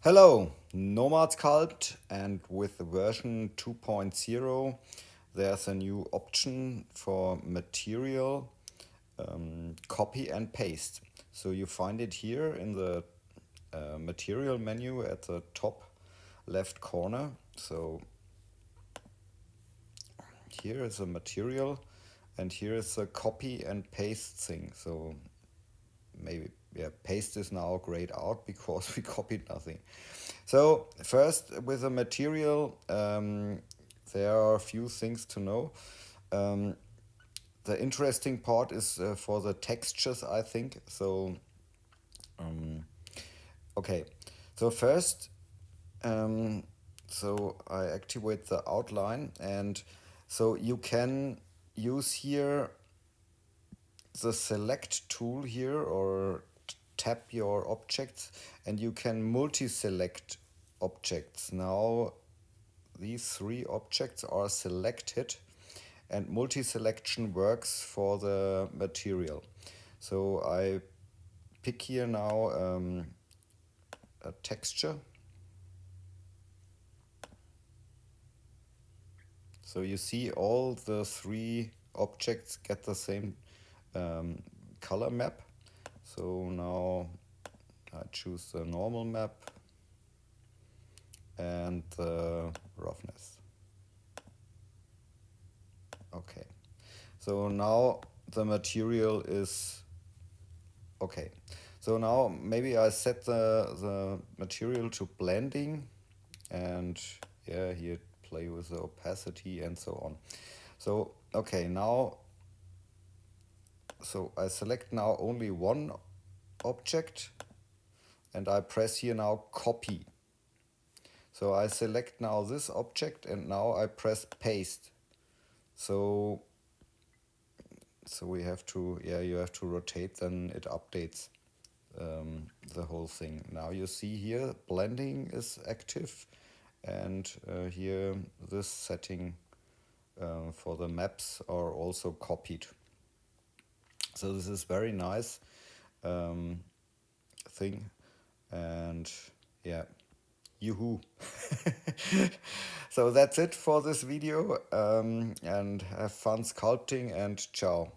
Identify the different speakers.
Speaker 1: Hello, Nomad Sculpt, and with the version 2.0 there's a new option for material copy and paste. So you find it here in the material menu at the top left corner. So here is a material and here is a copy and paste thing. So maybe paste is now grayed out because we copied nothing. So first with the material, there are a few things to know. The interesting part is for the textures, I think. So okay, so first, so I activate the outline, and so you can use here the select tool here, or tap your objects, and you can multi-select objects. Now these three objects are selected, and multi-selection works for the material. So I pick here now a texture. So you see all the three objects get the same color map. So now I choose the normal map and the roughness. Okay, so now the material is okay. So now maybe I set the material to blending, and yeah, here play with the opacity and so on. So okay, now so I select now only one object and I press here now copy. So I select now this object and now I press paste. So we have to, you have to rotate, then it updates the whole thing. Now you see here blending is active, and here this setting for the maps are also copied. So this is very nice thing, and yeah, yoo-hoo. So that's it for this video, and have fun sculpting, and ciao.